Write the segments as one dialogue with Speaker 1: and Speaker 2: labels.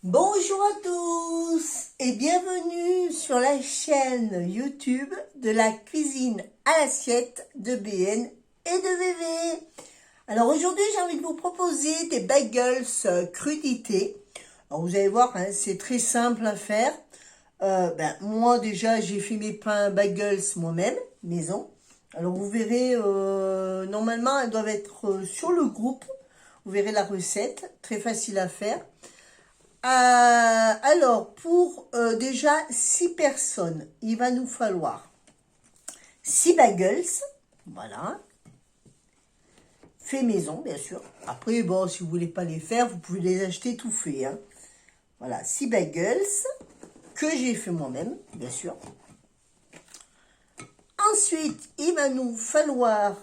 Speaker 1: Bonjour à tous et bienvenue sur la chaîne YouTube de la cuisine à l'assiette de BN et de VV. Alors aujourd'hui j'ai envie de vous proposer des bagels crudités. Alors vous allez voir, hein, c'est très simple à faire. Moi déjà j'ai fait mes pains bagels moi-même, maison. Alors vous verrez, normalement elles doivent être sur le groupe. Vous verrez la recette, très facile à faire. Alors, pour déjà 6 personnes, il va nous falloir 6 bagels, voilà, fait maison, bien sûr. Après, bon, si vous voulez pas les faire, vous pouvez les acheter tout fait, hein. Voilà, 6 bagels que j'ai fait moi-même, bien sûr. Ensuite, il va nous falloir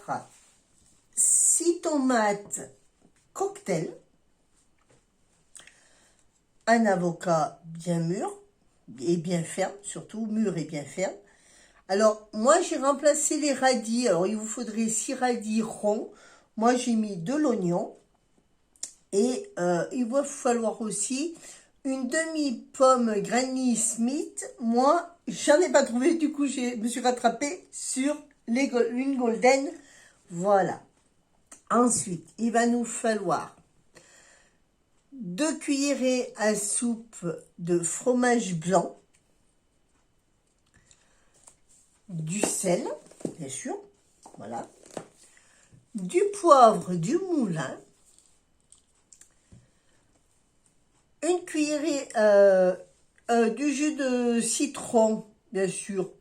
Speaker 1: 6 tomates cocktail, un avocat bien mûr et bien ferme, surtout mûr et bien ferme. Alors, moi, j'ai remplacé les radis. Alors, il vous faudrait 6 radis ronds. Moi, j'ai mis de l'oignon. Et il va falloir aussi une demi-pomme Granny Smith. Moi, j'en ai pas trouvé. Du coup, je me suis rattrapée sur une golden. Voilà. Ensuite, il va nous falloir 2 cuillerées à soupe de fromage blanc. Du sel, bien sûr, voilà, du poivre du moulin, une cuillerée du jus de citron, bien sûr,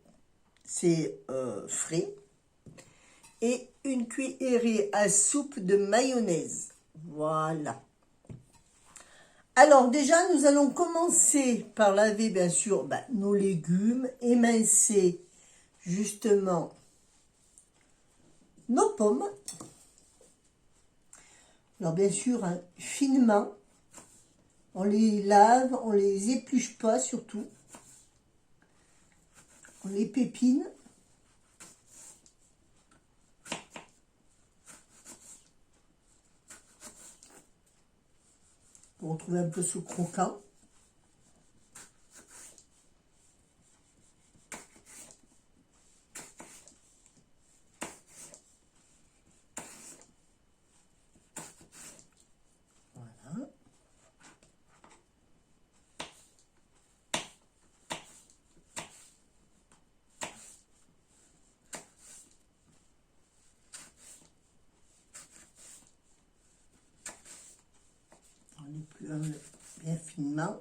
Speaker 1: c'est frais, et une cuillerée à soupe de mayonnaise. Voilà. Alors déjà, nous allons commencer par laver, bien sûr, nos légumes, émincer justement nos pommes. Alors bien sûr, hein, finement, on les lave, on les épluche pas surtout, on les pépine. Pour retrouver un peu ce croquant. Voilà. On épluche bien finement.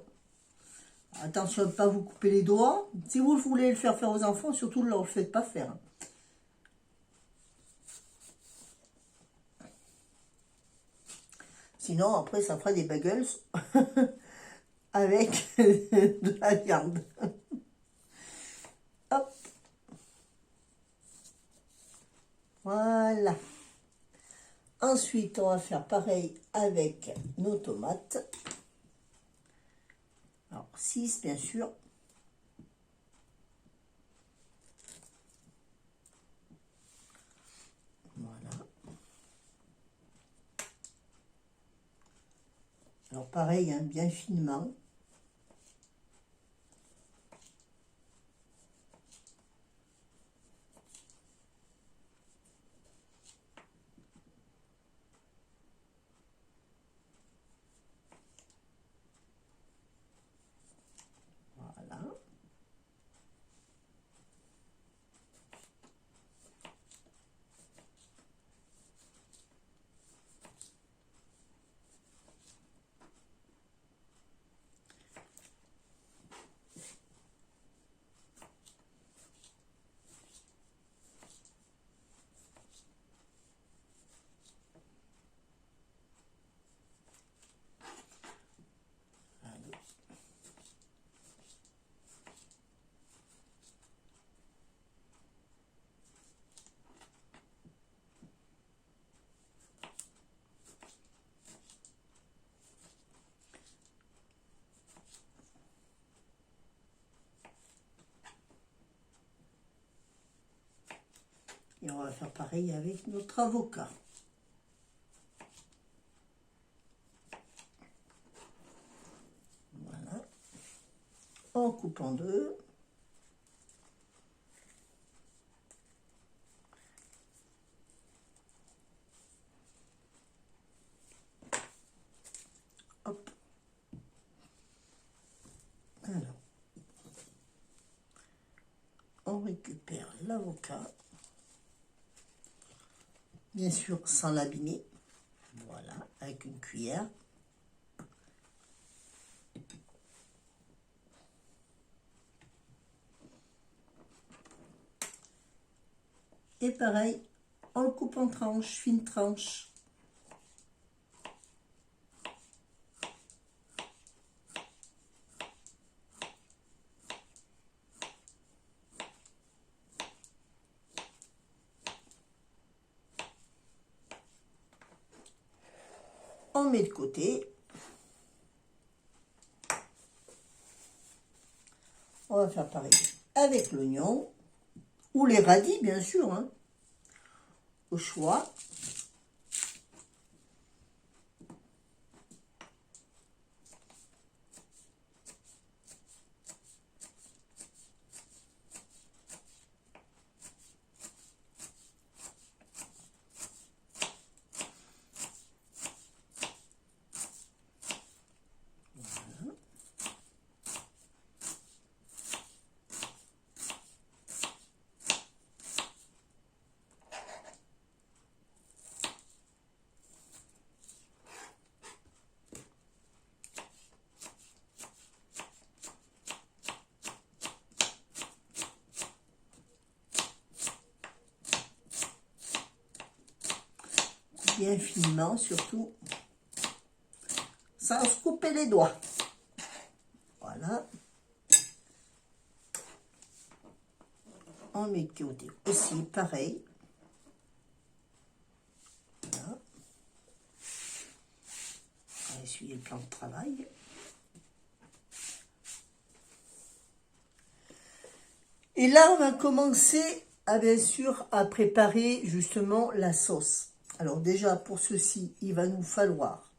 Speaker 1: Attention à ne pas vous couper les doigts. Si vous voulez le faire aux enfants, surtout ne leur faites pas faire. Sinon, après, ça fera des bagels avec de la viande. Hop. Voilà. Ensuite, on va faire pareil avec nos tomates. Alors, 6, bien sûr. Voilà. Alors, pareil, hein, bien finement. Voilà. Et on va faire pareil avec notre avocat. Voilà. on coupe en deux. Hop. Alors, on récupère l'avocat, bien sûr sans l'abîmer, voilà, avec une cuillère. Et pareil, on le coupe en tranches, fines tranches. On met de côté. On va faire pareil avec l'oignon ou les radis, bien sûr, hein, au choix. Bien finement, surtout, sans se couper les doigts. Voilà. On met de côté aussi, pareil. Voilà. On va essuyer le plan de travail. Et là, on va commencer, bien sûr, à préparer justement la sauce. Alors déjà, pour ceci, il va nous falloir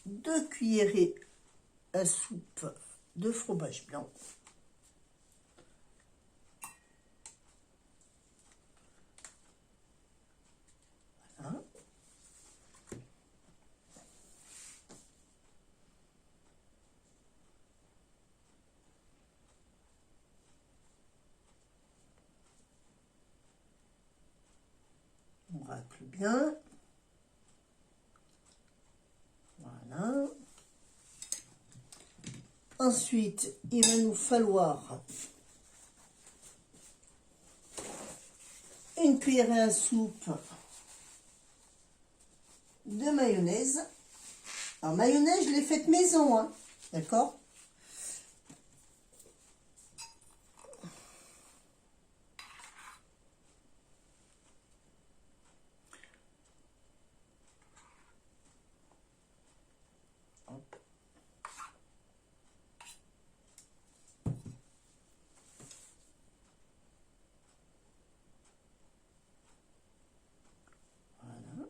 Speaker 1: deux cuillerées à soupe de fromage blanc. Voilà. On racle bien. Voilà. Ensuite, il va nous falloir une cuillerée à soupe de mayonnaise. Alors, mayonnaise, je l'ai faite maison, hein, d'accord? Hop. Voilà.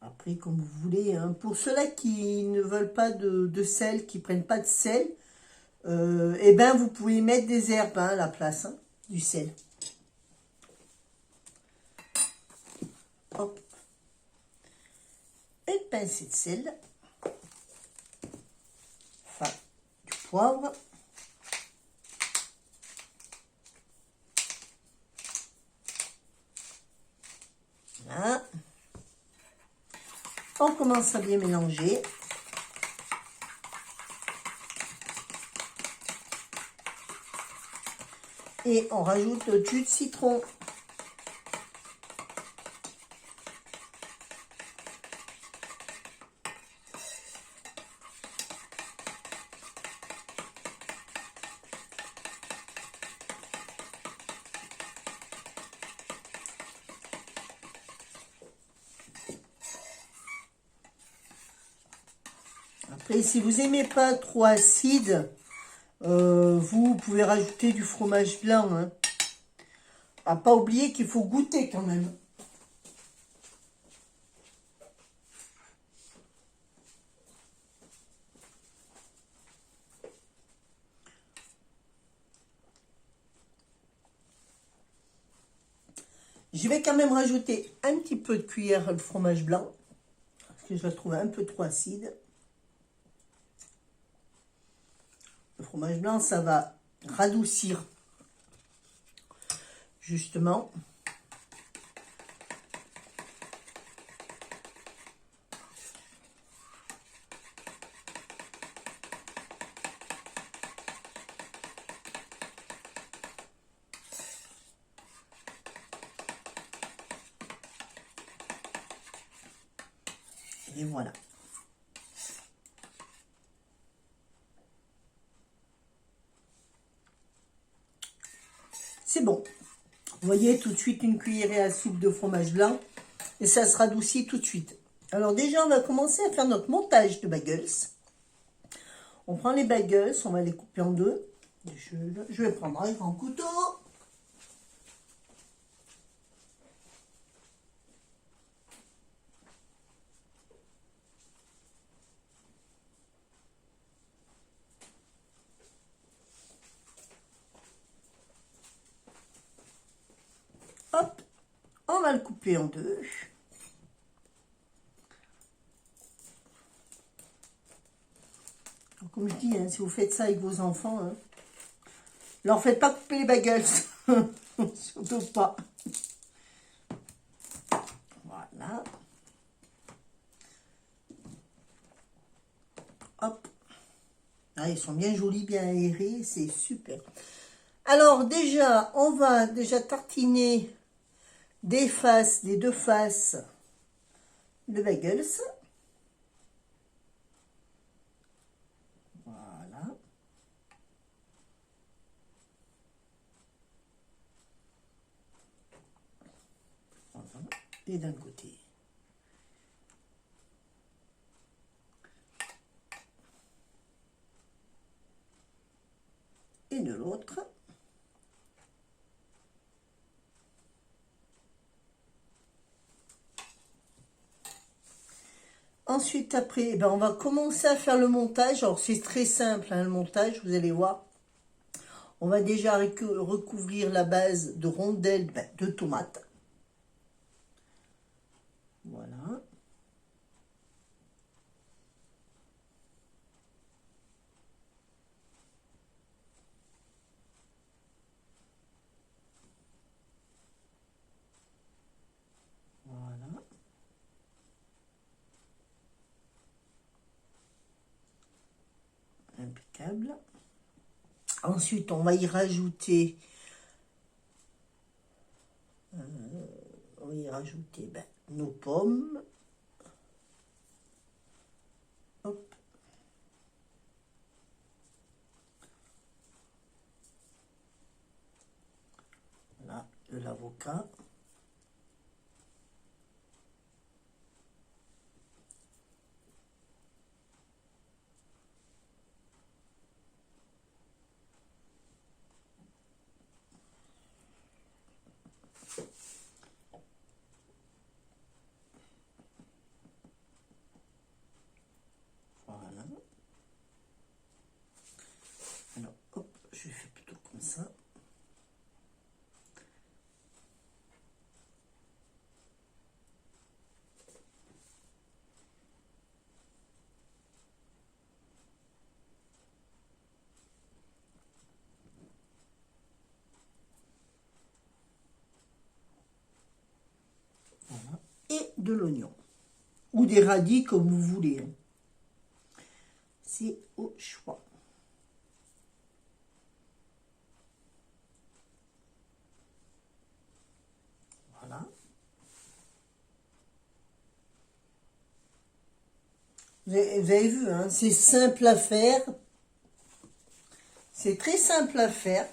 Speaker 1: Après, comme vous voulez, hein. Pour ceux-là qui ne veulent pas de sel, qui ne prennent pas de sel, eh ben, vous pouvez mettre des herbes, hein, à la place, hein, du sel. Hop. Une pincée de sel. Enfin, du poivre. Voilà. On commence à bien mélanger. Et on rajoute le jus de citron. Après, si vous n'aimez pas trop acide, Vous pouvez rajouter du fromage blanc. Hein. À pas oublier qu'il faut goûter quand même. Je vais quand même rajouter un petit peu de cuillère de fromage blanc. Parce que je la trouve un peu trop acide. Le fromage blanc, ça va radoucir. Justement. Et voilà. C'est bon. Vous voyez tout de suite une cuillerée à soupe de fromage blanc. Et ça se radoucit tout de suite. Alors déjà, on va commencer à faire notre montage de bagels. On prend les bagels, on va les couper en deux. Je vais prendre un grand couteau. Hop, on va le couper en deux. Alors, comme je dis, hein, si vous faites ça avec vos enfants, hein, leur faites pas couper les bagels. Surtout pas. Voilà. Hop. Ah, ils sont bien jolis, bien aérés, c'est super. Alors déjà, on va déjà tartiner des deux faces de bagels. Voilà. Et d'un côté. Et de l'autre. Ensuite, après, eh ben, on va commencer à faire le montage. Alors, c'est très simple, hein, le montage, vous allez voir. On va déjà recouvrir la base de rondelles de tomates. Voilà. Voilà. Impeccable. Ensuite, on va y rajouter... nos pommes. Hop. Là, de l'avocat. Voilà. Alors, hop, je fais plutôt comme ça. Voilà. Et de l'oignon. Ou des radis comme vous voulez. C'est au choix. Voilà. Vous avez vu, hein, c'est simple à faire. C'est très simple à faire.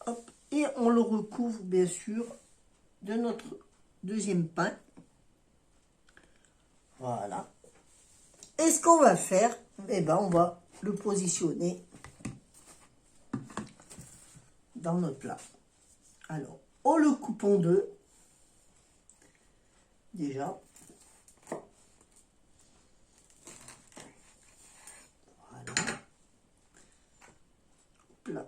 Speaker 1: Hop. Et on le recouvre, bien sûr, de notre deuxième pain. Voilà. Et ce qu'on va faire, eh ben, on va le positionner dans notre plat. Alors, on le coupe en deux, déjà. Voilà. Hop là.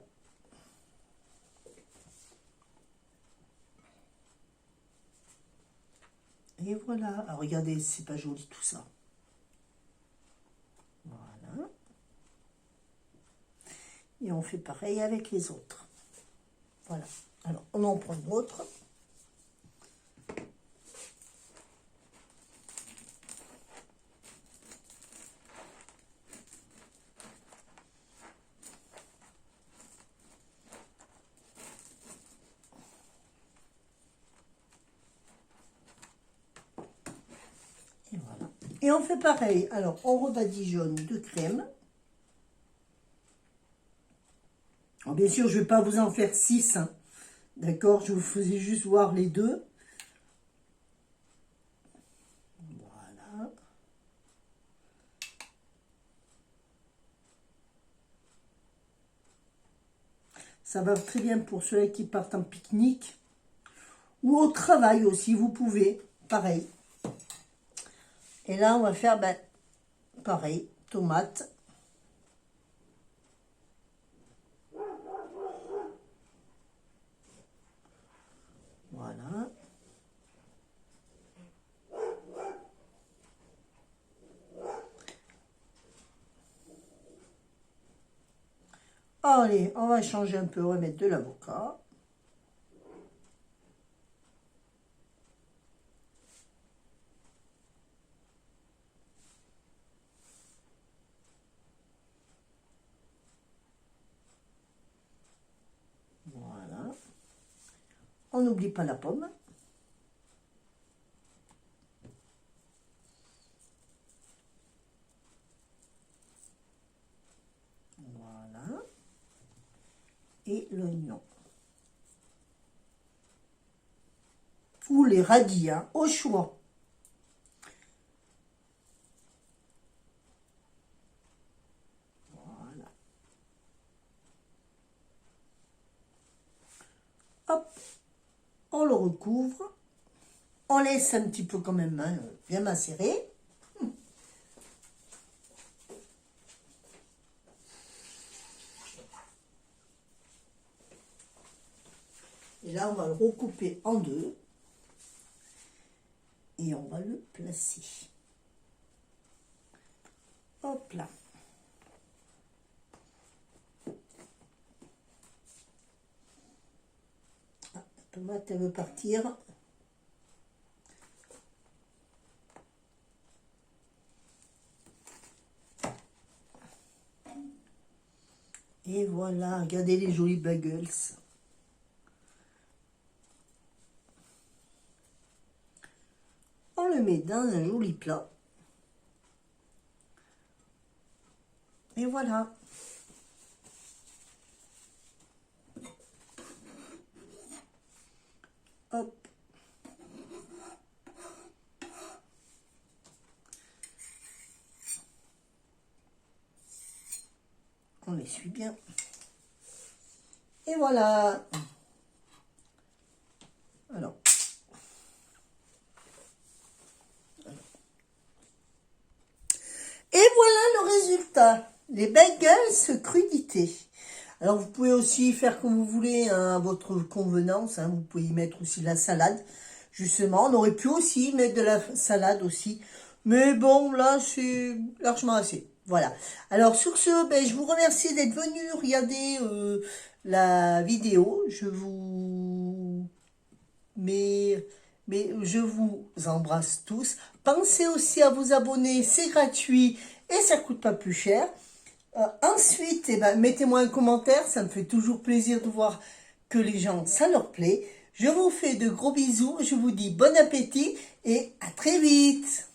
Speaker 1: Et voilà. Alors, regardez, c'est pas joli tout ça. Voilà. Et on fait pareil avec les autres. Voilà. Alors, on en prend une autre. Et voilà. Et on fait pareil. Alors, on rebadigeonne de crème. Alors, bien sûr, je ne vais pas vous en faire 6. Hein. D'accord? Je vous faisais juste voir les deux. Voilà. Ça va très bien pour ceux qui partent en pique-nique. Ou au travail aussi, vous pouvez. Pareil. Et là, on va faire, ben, pareil, tomate. Voilà. Allez, on va changer un peu, on va mettre de l'avocat. Voilà. On n'oublie pas la pomme. Voilà. Et l'oignon. Ou les radis, hein, au choix. Voilà. Hop. On le recouvre. On laisse un petit peu quand même hein, bien macérer. Et là, on va le recouper en deux. Et on va le placer. Hop là. Ah, la tomate, elle veut partir. Et voilà, regardez les jolis bagels. On le met dans un joli plat. Et voilà. Hop. On essuie bien. Et voilà. Alors. Et voilà le résultat. Les bagels crudités. Alors vous pouvez aussi faire comme vous voulez hein, à votre convenance. Hein. Vous pouvez y mettre aussi la salade. Justement, on aurait pu aussi mettre de la salade aussi. Mais bon, là, c'est largement assez. Voilà. Alors, sur ce, ben, je vous remercie d'être venu regarder la vidéo. Je vous... Mais je vous embrasse tous. Pensez aussi à vous abonner, c'est gratuit et ça coûte pas plus cher. Ensuite, eh ben, mettez-moi un commentaire, ça me fait toujours plaisir de voir que les gens, ça leur plaît. Je vous fais de gros bisous, je vous dis bon appétit et à très vite.